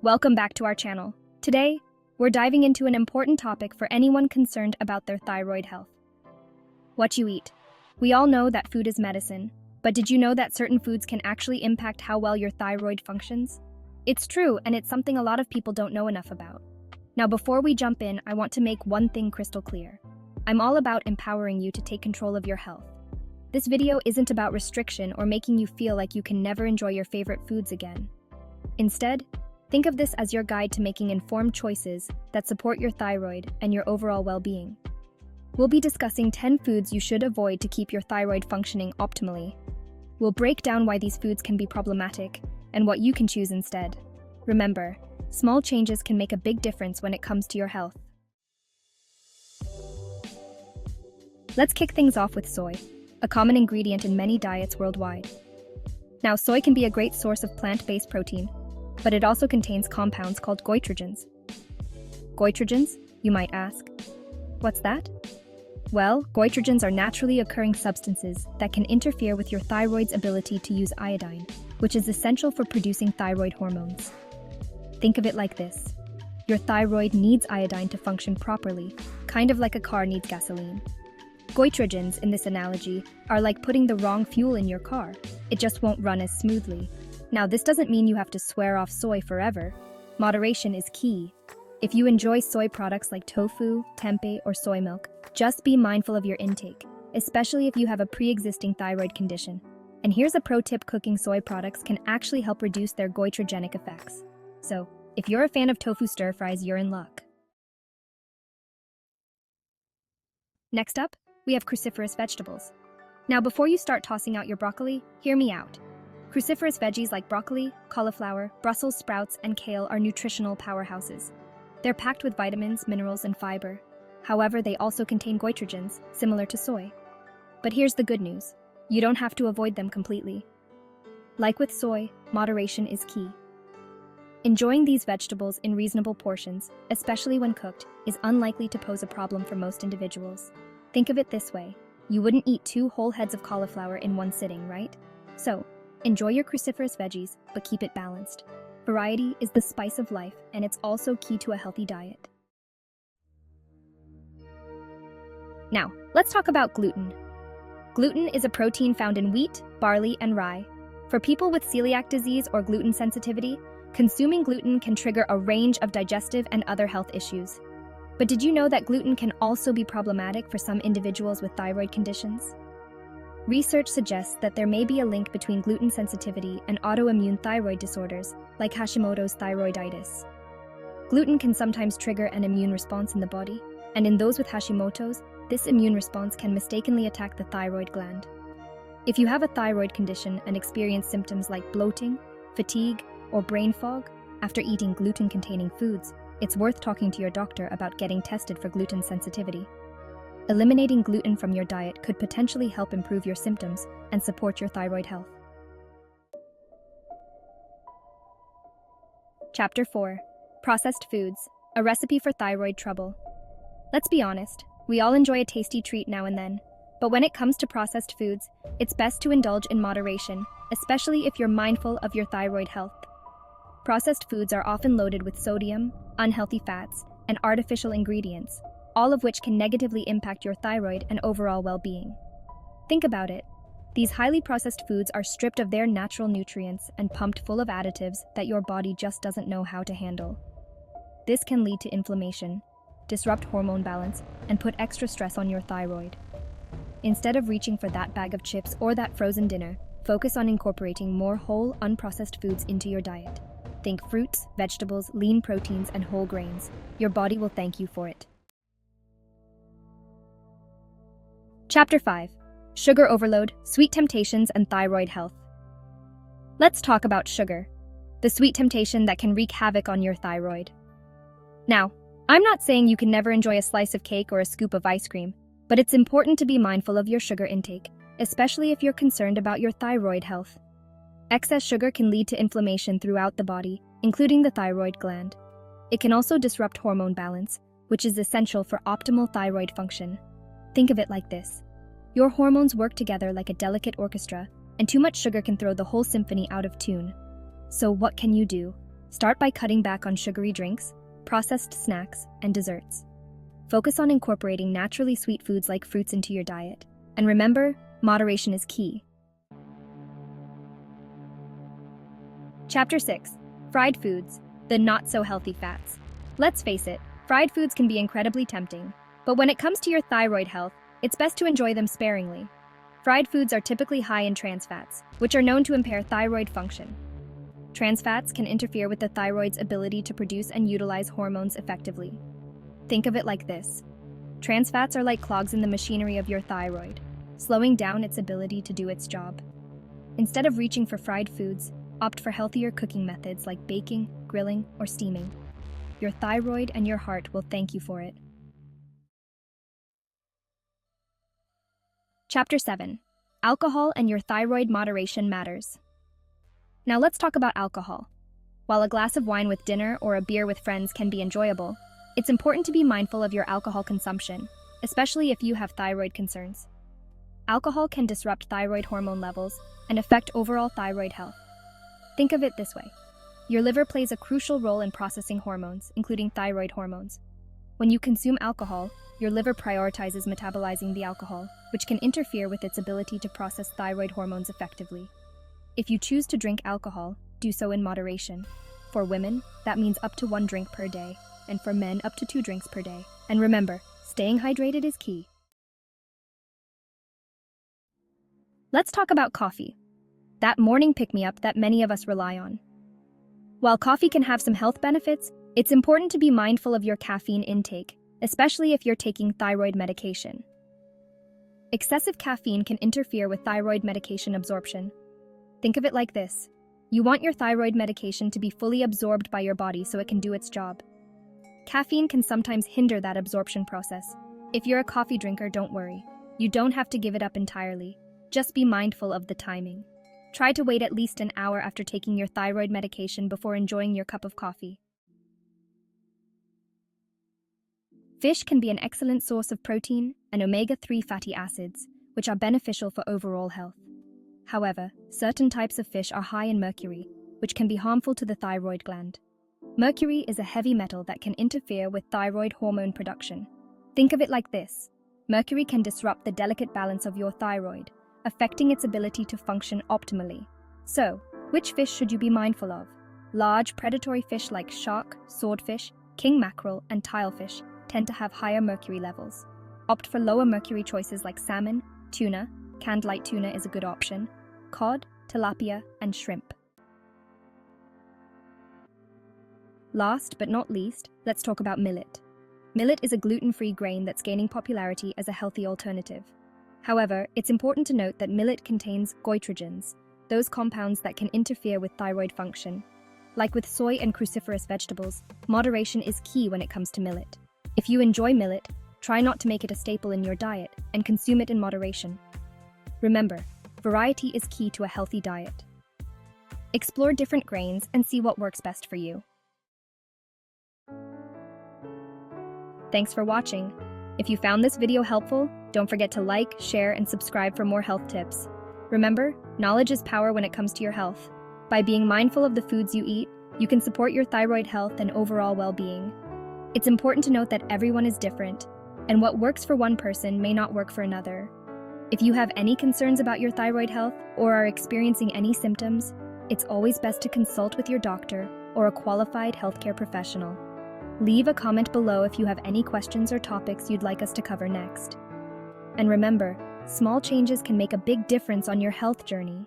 Welcome back to our channel. Today, we're diving into an important topic for anyone concerned about their thyroid health. What you eat. We all know that food is medicine, but did you know that certain foods can actually impact how well your thyroid functions? It's true, and it's something a lot of people don't know enough about. Now, before we jump in, I want to make one thing crystal clear. I'm all about empowering you to take control of your health. This video isn't about restriction or making you feel like you can never enjoy your favorite foods again. Instead, think of this as your guide to making informed choices that support your thyroid and your overall well-being. We'll be discussing 10 foods you should avoid to keep your thyroid functioning optimally. We'll break down why these foods can be problematic and what you can choose instead. Remember, small changes can make a big difference when it comes to your health. Let's kick things off with soy, a common ingredient in many diets worldwide. Now, soy can be a great source of plant-based protein, but it also contains compounds called goitrogens. Goitrogens, you might ask. What's that? Well, goitrogens are naturally occurring substances that can interfere with your thyroid's ability to use iodine, which is essential for producing thyroid hormones. Think of it like this. Your thyroid needs iodine to function properly, kind of like a car needs gasoline. Goitrogens, in this analogy, are like putting the wrong fuel in your car. It just won't run as smoothly. Now, this doesn't mean you have to swear off soy forever. Moderation is key. If you enjoy soy products like tofu, tempeh, or soy milk, just be mindful of your intake, especially if you have a pre-existing thyroid condition. And here's a pro tip: cooking soy products can actually help reduce their goitrogenic effects. So, if you're a fan of tofu stir-fries, you're in luck. Next up, we have cruciferous vegetables. Now, before you start tossing out your broccoli, hear me out. Cruciferous veggies like broccoli, cauliflower, Brussels sprouts, and kale are nutritional powerhouses. They're packed with vitamins, minerals, and fiber. However, they also contain goitrogens, similar to soy. But here's the good news. You don't have to avoid them completely. Like with soy, moderation is key. Enjoying these vegetables in reasonable portions, especially when cooked, is unlikely to pose a problem for most individuals. Think of it this way. You wouldn't eat 2 whole heads of cauliflower in one sitting, right? So, enjoy your cruciferous veggies, but keep it balanced. Variety is the spice of life, and it's also key to a healthy diet. Now, let's talk about gluten. Gluten is a protein found in wheat, barley, and rye. For people with celiac disease or gluten sensitivity, consuming gluten can trigger a range of digestive and other health issues. But did you know that gluten can also be problematic for some individuals with thyroid conditions? Research suggests that there may be a link between gluten sensitivity and autoimmune thyroid disorders, like Hashimoto's thyroiditis. Gluten can sometimes trigger an immune response in the body, and in those with Hashimoto's, this immune response can mistakenly attack the thyroid gland. If you have a thyroid condition and experience symptoms like bloating, fatigue, or brain fog after eating gluten-containing foods, it's worth talking to your doctor about getting tested for gluten sensitivity. Eliminating gluten from your diet could potentially help improve your symptoms and support your thyroid health. Chapter 4. Processed Foods, a recipe for thyroid trouble. Let's be honest, we all enjoy a tasty treat now and then, but when it comes to processed foods, it's best to indulge in moderation, especially if you're mindful of your thyroid health. Processed foods are often loaded with sodium, unhealthy fats, and artificial ingredients, all of which can negatively impact your thyroid and overall well-being. Think about it. These highly processed foods are stripped of their natural nutrients and pumped full of additives that your body just doesn't know how to handle. This can lead to inflammation, disrupt hormone balance, and put extra stress on your thyroid. Instead of reaching for that bag of chips or that frozen dinner, focus on incorporating more whole, unprocessed foods into your diet. Think fruits, vegetables, lean proteins, and whole grains. Your body will thank you for it. Chapter 5. Sugar overload, sweet temptations, and thyroid health. Let's talk about sugar, the sweet temptation that can wreak havoc on your thyroid. Now, I'm not saying you can never enjoy a slice of cake or a scoop of ice cream, but it's important to be mindful of your sugar intake, especially if you're concerned about your thyroid health. Excess sugar can lead to inflammation throughout the body, including the thyroid gland. It can also disrupt hormone balance, which is essential for optimal thyroid function. Think of it like this. Your hormones work together like a delicate orchestra, and too much sugar can throw the whole symphony out of tune. So what can you do? Start by cutting back on sugary drinks, processed snacks, and desserts. Focus on incorporating naturally sweet foods like fruits into your diet. And remember, moderation is key. Chapter 6. Fried Foods, the not-so-healthy fats. Let's face it, fried foods can be incredibly tempting. But when it comes to your thyroid health, it's best to enjoy them sparingly. Fried foods are typically high in trans fats, which are known to impair thyroid function. Trans fats can interfere with the thyroid's ability to produce and utilize hormones effectively. Think of it like this. Trans fats are like clogs in the machinery of your thyroid, slowing down its ability to do its job. Instead of reaching for fried foods, opt for healthier cooking methods like baking, grilling, or steaming. Your thyroid and your heart will thank you for it. Chapter 7. Alcohol and your thyroid moderation matters. Now let's talk about alcohol. While a glass of wine with dinner or a beer with friends can be enjoyable, it's important to be mindful of your alcohol consumption, especially if you have thyroid concerns. Alcohol can disrupt thyroid hormone levels and affect overall thyroid health. Think of it this way. Your liver plays a crucial role in processing hormones, including thyroid hormones. When you consume alcohol, your liver prioritizes metabolizing the alcohol, which can interfere with its ability to process thyroid hormones effectively. If you choose to drink alcohol, do so in moderation. For women, that means up to 1 drink per day, and for men, up to 2 drinks per day. And remember, staying hydrated is key. Let's talk about coffee, that morning pick-me-up that many of us rely on. While coffee can have some health benefits, it's important to be mindful of your caffeine intake, especially if you're taking thyroid medication. Excessive caffeine can interfere with thyroid medication absorption. Think of it like this. You want your thyroid medication to be fully absorbed by your body so it can do its job. Caffeine can sometimes hinder that absorption process. If you're a coffee drinker, don't worry. You don't have to give it up entirely. Just be mindful of the timing. Try to wait at least an hour after taking your thyroid medication before enjoying your cup of coffee. Fish can be an excellent source of protein and omega-3 fatty acids, which are beneficial for overall health. However, certain types of fish are high in mercury, which can be harmful to the thyroid gland. Mercury is a heavy metal that can interfere with thyroid hormone production. Think of it like this. Mercury can disrupt the delicate balance of your thyroid, affecting its ability to function optimally. So, which fish should you be mindful of? Large predatory fish like shark, swordfish, king mackerel, and tilefish tend to have higher mercury levels. Opt for lower mercury choices like salmon, tuna, canned light tuna is a good option, cod, tilapia, and shrimp. Last but not least, let's talk about millet. Millet is a gluten-free grain that's gaining popularity as a healthy alternative. However, it's important to note that millet contains goitrogens, those compounds that can interfere with thyroid function. Like with soy and cruciferous vegetables, moderation is key when it comes to millet. If you enjoy millet, try not to make it a staple in your diet and consume it in moderation. Remember, variety is key to a healthy diet. Explore different grains and see what works best for you. Thanks for watching. If you found this video helpful, don't forget to like, share, and subscribe for more health tips. Remember, knowledge is power when it comes to your health. By being mindful of the foods you eat, you can support your thyroid health and overall well-being. It's important to note that everyone is different, and what works for one person may not work for another. If you have any concerns about your thyroid health or are experiencing any symptoms, it's always best to consult with your doctor or a qualified healthcare professional. Leave a comment below if you have any questions or topics you'd like us to cover next. And remember, small changes can make a big difference on your health journey.